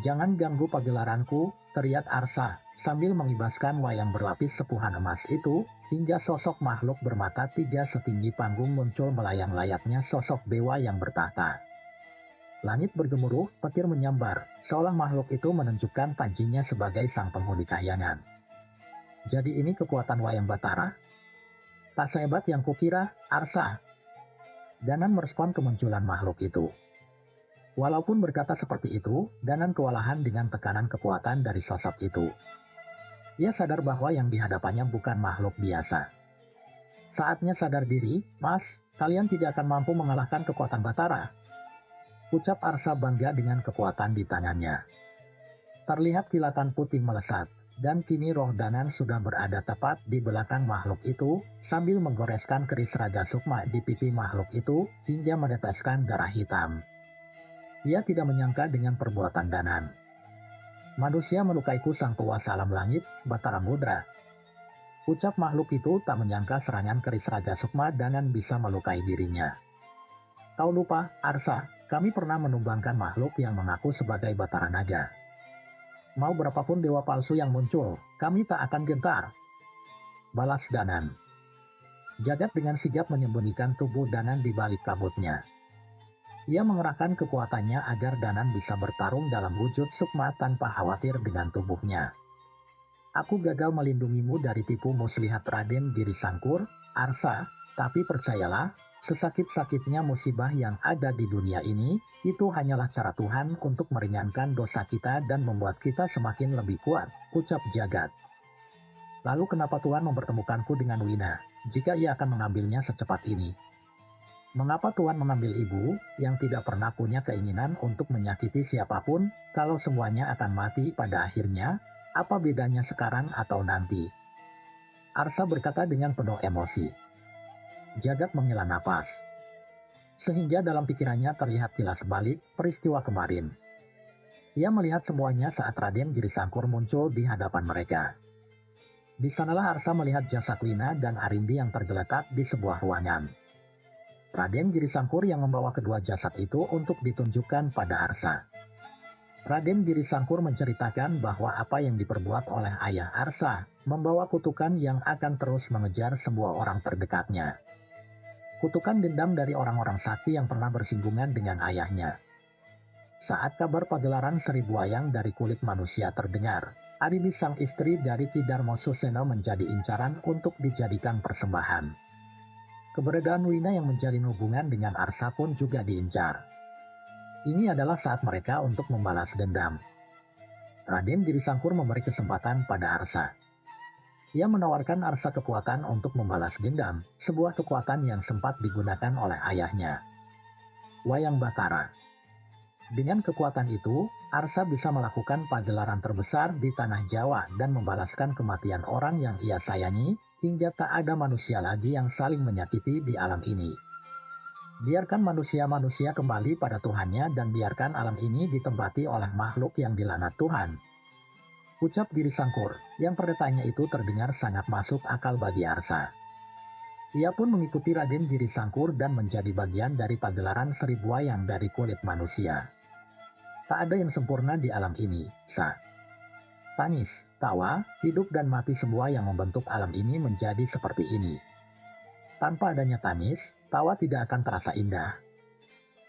Jangan ganggu pagelaranku, teriak Arsa, sambil mengibaskan wayang berlapis sepuhan emas itu, hingga sosok makhluk bermata 3 setinggi panggung muncul melayang layaknya sosok dewa yang bertahta. Langit bergemuruh, petir menyambar, seolah makhluk itu menunjukkan tajinya sebagai sang penghuni kahyangan. Jadi ini kekuatan Wayang Batara? Tak sehebat yang kukira, Arsa. Danan merespon kemunculan makhluk itu. Walaupun berkata seperti itu, Danan kewalahan dengan tekanan kekuatan dari sosok itu. Ia sadar bahwa yang dihadapannya bukan makhluk biasa. Saatnya sadar diri, Mas, kalian tidak akan mampu mengalahkan kekuatan Batara, ucap Arsa bangga dengan kekuatan di tangannya. Terlihat kilatan putih melesat, Dan kini roh Danan sudah berada tepat di belakang makhluk itu, sambil menggoreskan keris Raga Sukma di pipi makhluk itu hingga meneteskan darah hitam. Ia tidak menyangka dengan perbuatan Danan. Manusia melukaiku sang penguasa alam langit, Batara Mudra. Ucap makhluk itu tak menyangka serangan keris Raga Sukma Danan bisa melukai dirinya. Kau lupa, Arsa, kami pernah menumbangkan makhluk yang mengaku sebagai Batara Naga. Mau berapapun dewa palsu yang muncul, kami tak akan gentar. Balas Danan. Jagat dengan sigap menyembunyikan tubuh Danan di balik kabutnya. Ia mengerahkan kekuatannya agar Danan bisa bertarung dalam wujud Sukma tanpa khawatir dengan tubuhnya. Aku gagal melindungimu dari tipu muslihat Raden Giri Sangkur, Arsa, tapi percayalah, sesakit-sakitnya musibah yang ada di dunia ini, itu hanyalah cara Tuhan untuk meringankan dosa kita dan membuat kita semakin lebih kuat, ucap Jagat. Lalu kenapa Tuhan mempertemukanku dengan Wina, jika ia akan mengambilnya secepat ini? Mengapa Tuhan mengambil ibu, yang tidak pernah punya keinginan untuk menyakiti siapapun, kalau semuanya akan mati pada akhirnya? Apa bedanya sekarang atau nanti? Arsa berkata dengan penuh emosi. Jagat menghela napas. Sehingga dalam pikirannya terlihat kilas balik peristiwa kemarin. Ia melihat semuanya saat Raden Giri Sangkur muncul di hadapan mereka. Di sanalah Arsa melihat jasad Wina dan Arindi yang tergeletak di sebuah ruangan. Raden Giri Sangkur yang membawa kedua jasad itu untuk ditunjukkan pada Arsa. Raden Giri Sangkur menceritakan bahwa apa yang diperbuat oleh ayah Arsa membawa kutukan yang akan terus mengejar semua orang terdekatnya. Kutukan dendam dari orang-orang sakti yang pernah bersinggungan dengan ayahnya. Saat kabar pagelaran 1000 wayang dari kulit manusia terdengar, Arindi sang istri dari Ki Darmo Suseno menjadi incaran untuk dijadikan persembahan. Keberadaan Wina yang menjalin hubungan dengan Arsa pun juga diincar. Ini adalah saat mereka untuk membalas dendam. Raden Giri Sangkur memberi kesempatan pada Arsa. Ia menawarkan Arsa kekuatan untuk membalas dendam, sebuah kekuatan yang sempat digunakan oleh ayahnya. Wayang Batara. Dengan kekuatan itu, Arsa bisa melakukan pagelaran terbesar di tanah Jawa dan membalaskan kematian orang yang ia sayangi, hingga tak ada manusia lagi yang saling menyakiti di alam ini. Biarkan manusia-manusia kembali pada Tuhannya dan biarkan alam ini ditempati oleh makhluk yang dilaknat Tuhan. Ucap Giri Sangkur, yang perkataannya itu terdengar sangat masuk akal bagi Arsa. Ia pun mengikuti Raden Giri Sangkur dan menjadi bagian dari pagelaran 1000 wayang dari kulit manusia. Tak ada yang sempurna di alam ini, Sa. Tangis, tawa, hidup dan mati semua yang membentuk alam ini menjadi seperti ini. Tanpa adanya tangis, tawa tidak akan terasa indah.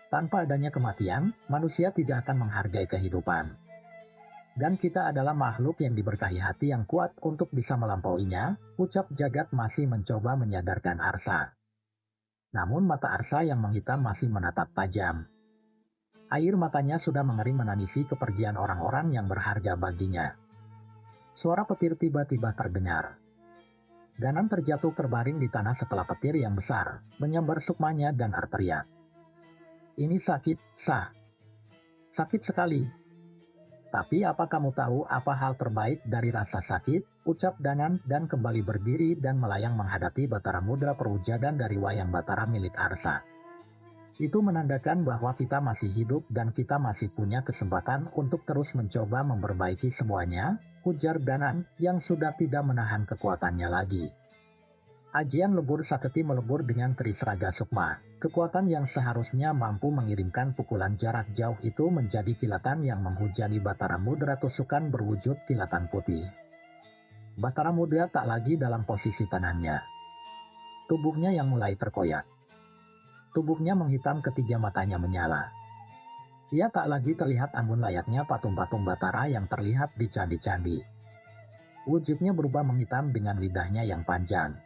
Tanpa adanya kematian, manusia tidak akan menghargai kehidupan. Dan kita adalah makhluk yang diberkahi hati yang kuat untuk bisa melampauinya, ucap Jagat masih mencoba menyadarkan Arsa. Namun mata Arsa yang menghitam masih menatap tajam. Air matanya sudah mengering menangisi kepergian orang-orang yang berharga baginya. Suara petir tiba-tiba terdengar. Danan terjatuh terbaring di tanah setelah petir yang besar, menyambar sukmanya dan arteria. Ini sakit, Sa. Sakit sekali. Tapi apa kamu tahu apa hal terbaik dari rasa sakit? Ucap Danan dan kembali berdiri dan melayang menghadapi Batara Mudra perwujudan dari wayang Batara milik Arsa. Itu menandakan bahwa kita masih hidup dan kita masih punya kesempatan untuk terus mencoba memperbaiki semuanya, ujar Danan yang sudah tidak menahan kekuatannya lagi. Ajian lebur saketi melebur dengan keris Raga Sukma. Kekuatan yang seharusnya mampu mengirimkan pukulan jarak jauh itu menjadi kilatan yang menghujani Batara Mudra tusukan berwujud kilatan putih. Batara Mudra tak lagi dalam posisi tenangnya. Tubuhnya yang mulai terkoyak. Tubuhnya menghitam ketiga matanya menyala. Ia tak lagi terlihat ambun layaknya patung-patung Batara yang terlihat di candi-candi. Wujudnya berubah menghitam dengan lidahnya yang panjang.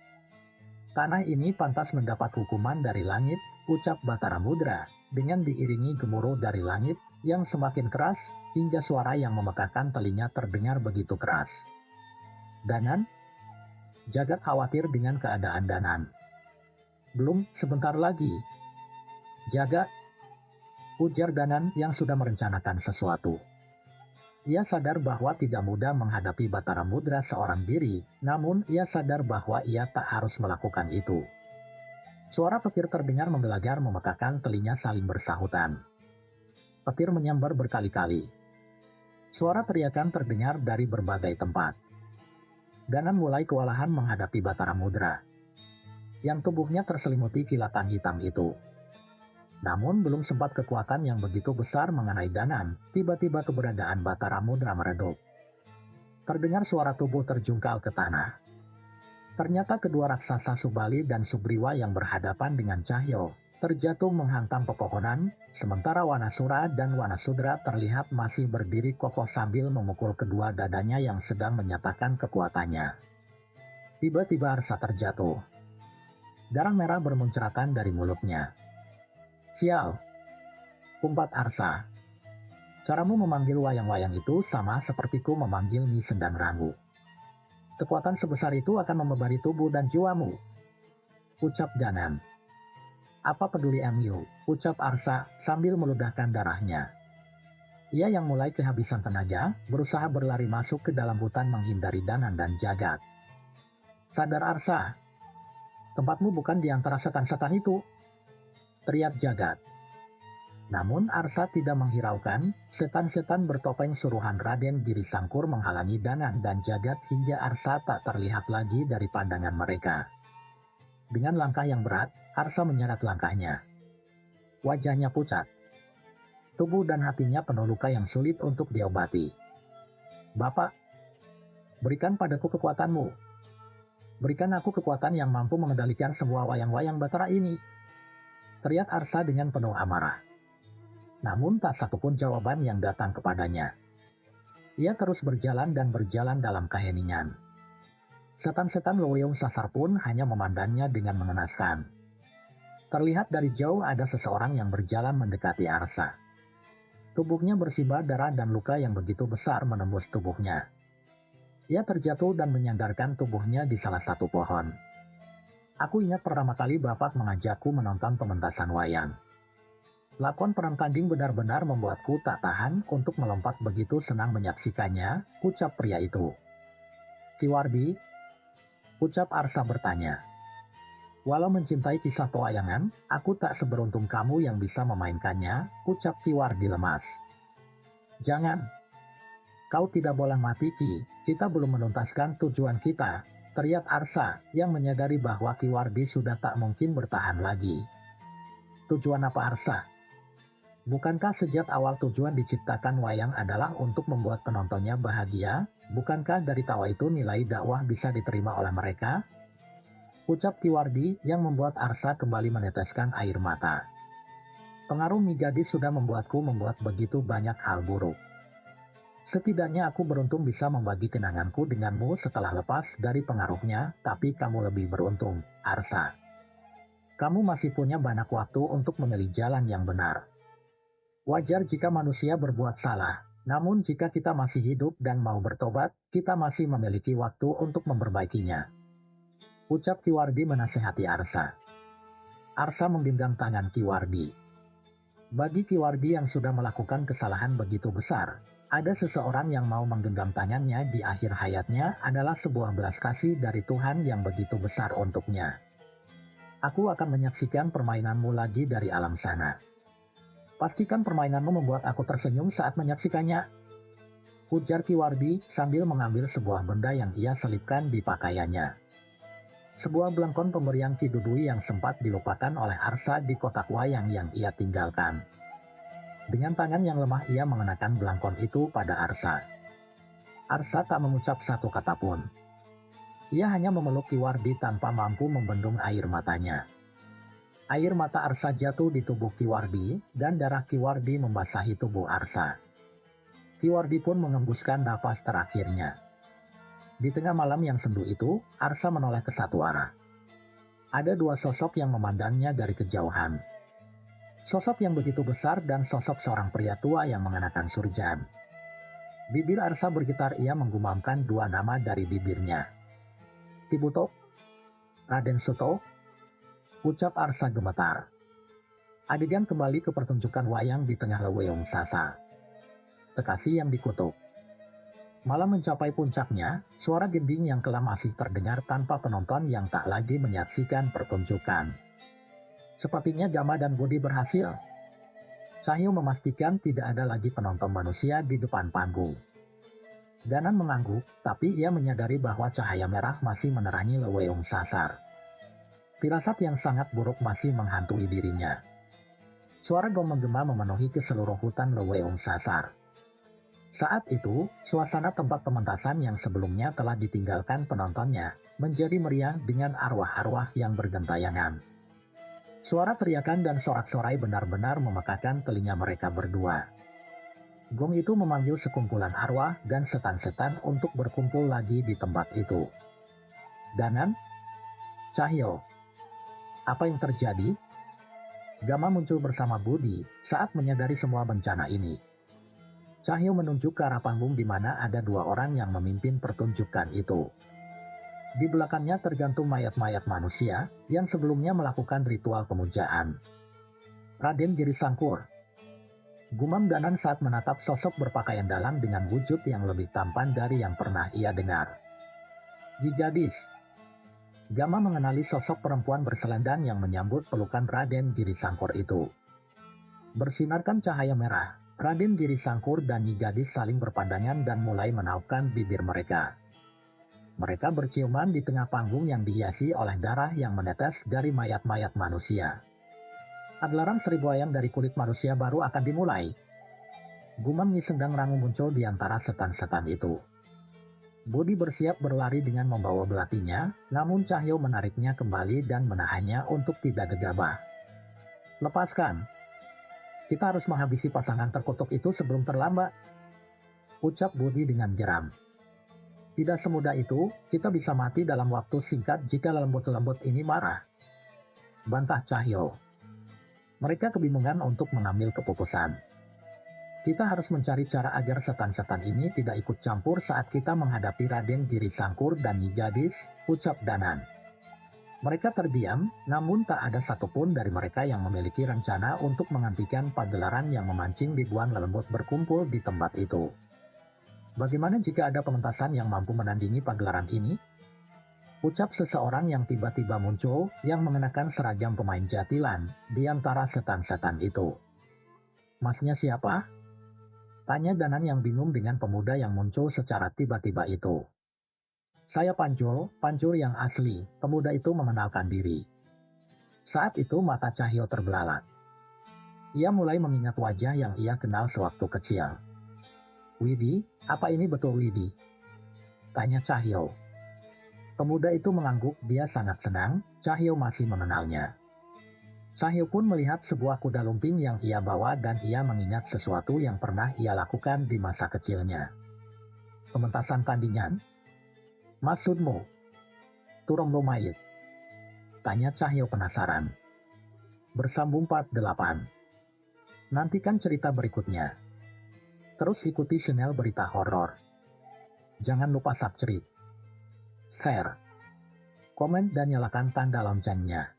Tanah ini pantas mendapat hukuman dari langit, ucap Batara Mudra, dengan diiringi gemuruh dari langit yang semakin keras, hingga suara yang memekakkan telinga terdengar begitu keras. Danan? Jagat khawatir dengan keadaan Danan. Belum, sebentar lagi. Jagat, ujar Danan yang sudah merencanakan sesuatu. Ia sadar bahwa tidak mudah menghadapi Batara Mudra seorang diri, namun ia sadar bahwa ia tak harus melakukan itu. Suara petir terdengar menggelegar memekakan telinga saling bersahutan. Petir menyambar berkali-kali. Suara teriakan terdengar dari berbagai tempat. Danan mulai kewalahan menghadapi Batara Mudra, yang tubuhnya terselimuti kilatan hitam itu. Namun belum sempat kekuatan yang begitu besar mengenai Danan, tiba-tiba keberadaan Batara Mudra meredup. Terdengar suara tubuh terjungkal ke tanah. Ternyata kedua raksasa Subali dan Sugriwa yang berhadapan dengan Cahyo terjatuh menghantam pepohonan, sementara Wanasura dan Wanasudra terlihat masih berdiri kokoh sambil memukul kedua dadanya yang sedang menyatakan kekuatannya. Tiba-tiba Arsa terjatuh. Darah merah bermunceratan dari mulutnya. "Sial!" umpat Arsa. "Caramu memanggil wayang-wayang itu sama sepertiku memanggil Nyi Sendang Rangu. Kekuatan sebesar itu akan membebani tubuh dan jiwamu," ucap Danan. "Apa peduli Emil," ucap Arsa sambil meludahkan darahnya. Ia yang mulai kehabisan tenaga, berusaha berlari masuk ke dalam hutan menghindari Danan dan Jagat. "Sadar Arsa, tempatmu bukan di antara setan-setan itu," teriak Jagat. Namun Arsa tidak menghiraukan, setan-setan bertopeng suruhan Raden Giri Sangkur menghalangi Danan dan Jagat hingga Arsa tak terlihat lagi dari pandangan mereka. Dengan langkah yang berat, Arsa menyeret langkahnya. Wajahnya pucat. Tubuh dan hatinya penuh luka yang sulit untuk diobati. "Bapak, berikan padaku kekuatanmu. Berikan aku kekuatan yang mampu mengendalikan semua wayang-wayang Batara ini," teriak Arsa dengan penuh amarah. Namun tak satupun jawaban yang datang kepadanya. Ia terus berjalan dan berjalan dalam keheningan. Setan-setan Loliong Sasar pun hanya memandangnya dengan mengenaskan. Terlihat dari jauh ada seseorang yang berjalan mendekati Arsa. Tubuhnya bersimbah darah dan luka yang begitu besar menembus tubuhnya. Ia terjatuh dan menyandarkan tubuhnya di salah satu pohon. "Aku ingat pertama kali Bapak mengajakku menonton pementasan wayang. Lakon perang tanding benar-benar membuatku tak tahan untuk melompat begitu senang menyaksikannya," ucap pria itu. "Kiwardi?" ucap Arsa bertanya. "Walau mencintai kisah pewayangan, aku tak seberuntung kamu yang bisa memainkannya," ucap Kiwardi lemas. "Jangan. Kau tidak boleh mati, Ki. Kita belum menuntaskan tujuan kita," teriak Arsa yang menyadari bahwa Kiwardi sudah tak mungkin bertahan lagi. "Tujuan apa Arsa? Bukankah sejak awal tujuan diciptakan wayang adalah untuk membuat penontonnya bahagia? Bukankah dari tawa itu nilai dakwah bisa diterima oleh mereka?" ucap Kiwardi yang membuat Arsa kembali meneteskan air mata. "Pengaruh Nyi Gadis sudah membuatku membuat begitu banyak hal buruk. Setidaknya aku beruntung bisa membagi kenanganku denganmu setelah lepas dari pengaruhnya, tapi kamu lebih beruntung, Arsa. Kamu masih punya banyak waktu untuk memilih jalan yang benar. Wajar jika manusia berbuat salah, namun jika kita masih hidup dan mau bertobat, kita masih memiliki waktu untuk memperbaikinya," ucap Kiwardi menasehati Arsa. Arsa menggenggam tangan Kiwardi. Bagi Kiwardi yang sudah melakukan kesalahan begitu besar, ada seseorang yang mau menggenggam tangannya di akhir hayatnya adalah sebuah belas kasih dari Tuhan yang begitu besar untuknya. "Aku akan menyaksikan permainanmu lagi dari alam sana. Pastikan permainanmu membuat aku tersenyum saat menyaksikannya," ujar Kiwardi sambil mengambil sebuah benda yang ia selipkan di pakaiannya. Sebuah belangkon pemberian Ki Dudui yang sempat dilupakan oleh Arsa di kotak wayang yang ia tinggalkan. Dengan tangan yang lemah ia mengenakan belangkon itu pada Arsa. Arsa tak mengucap satu kata pun. Ia hanya memeluk Kiwardi tanpa mampu membendung air matanya. Air mata Arsa jatuh di tubuh Kiwardi dan darah Kiwardi membasahi tubuh Arsa. Kiwardi pun mengembuskan nafas terakhirnya. Di tengah malam yang sendu itu, Arsa menoleh ke satu arah. Ada dua sosok yang memandangnya dari kejauhan. Sosok yang begitu besar dan sosok seorang pria tua yang mengenakan surjan. Bibir Arsa bergetar, ia menggumamkan dua nama dari bibirnya. "Kibuto, Raden Suto," ucap Arsa gemetar. Adegan kembali ke pertunjukan wayang di tengah Leweyong Sasa. Tekasi yang dikutuk. Malah mencapai puncaknya, suara gending yang kelam masih terdengar tanpa penonton yang tak lagi menyaksikan pertunjukan. Sepertinya Gama dan Budi berhasil. Cahyo memastikan tidak ada lagi penonton manusia di depan panggung. Danan mengangguk, tapi ia menyadari bahwa cahaya merah masih menerangi Leweung Sasar. Firasat yang sangat buruk masih menghantui dirinya. Suara gong menggema memenuhi ke seluruh hutan Leweung Sasar. Saat itu, suasana tempat pementasan yang sebelumnya telah ditinggalkan penontonnya menjadi meriah dengan arwah-arwah yang bergentayangan. Suara teriakan dan sorak-sorai benar-benar memekakan telinga mereka berdua. Gong itu memanggil sekumpulan arwah dan setan-setan untuk berkumpul lagi di tempat itu. Danan, Cahyo, apa yang terjadi? Gama muncul bersama Budi saat menyadari semua bencana ini. Cahyo menunjuk ke arah panggung di mana ada dua orang yang memimpin pertunjukan itu. Di belakangnya tergantung mayat-mayat manusia yang sebelumnya melakukan ritual pemujaan. Raden Giri Sangkur, gumam Danan saat menatap sosok berpakaian dalam dengan wujud yang lebih tampan dari yang pernah ia dengar. Di gadis, Gama mengenali sosok perempuan berselendang yang menyambut pelukan Raden Giri Sangkur itu. Bersinarkan cahaya merah, Raden Giri Sangkur dan Nyi Gadis saling berpandangan dan mulai menaupkan bibir mereka. Mereka berciuman di tengah panggung yang dihiasi oleh darah yang menetes dari mayat-mayat manusia. Pagelaran seribu ayam dari kulit manusia baru akan dimulai. Gumam Nyi Sendang Rangu muncul di antara setan-setan itu. Budi bersiap berlari dengan membawa belatinya, namun Cahyo menariknya kembali dan menahannya untuk tidak gegabah. Lepaskan. Kita harus menghabisi pasangan terkutuk itu sebelum terlambat, ucap Budi dengan geram. Tidak semudah itu, kita bisa mati dalam waktu singkat jika lembut-lembut ini marah, bantah Cahyo. Mereka kebingungan untuk mengambil keputusan. Kita harus mencari cara agar setan-setan ini tidak ikut campur saat kita menghadapi Raden Giri Sangkur dan Nyi Gadis, ucap Danan. Mereka terdiam, namun tak ada satupun dari mereka yang memiliki rencana untuk menghentikan pagelaran yang memancing ribuan lelembut berkumpul di tempat itu. Bagaimana jika ada pementasan yang mampu menandingi pagelaran ini? Ucap seseorang yang tiba-tiba muncul yang mengenakan seragam pemain jatilan di antara setan-setan itu. Masnya siapa? Tanya Danan yang bingung dengan pemuda yang muncul secara tiba-tiba itu. Saya Pancur yang asli, pemuda itu mengenalkan diri. Saat itu mata Cahyo terbelalak. Ia mulai mengingat wajah yang ia kenal sewaktu kecil. Widi, apa ini betul Widi? Tanya Cahyo. Pemuda itu mengangguk, dia sangat senang, Cahyo masih mengenalnya. Cahyo pun melihat sebuah kuda lumping yang ia bawa dan ia mengingat sesuatu yang pernah ia lakukan di masa kecilnya. Pementasan tandingan? Maksudmu? Turong Lumayit? Tanya Cahyo penasaran. Bersambung part 8. Nantikan cerita berikutnya. Terus ikuti channel berita horor. Jangan lupa subscribe, share, komen dan nyalakan tanda loncengnya.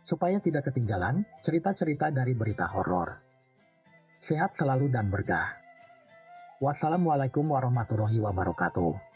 Supaya tidak ketinggalan cerita-cerita dari berita horor. Sehat selalu dan berkah. Wassalamualaikum warahmatullahi wabarakatuh.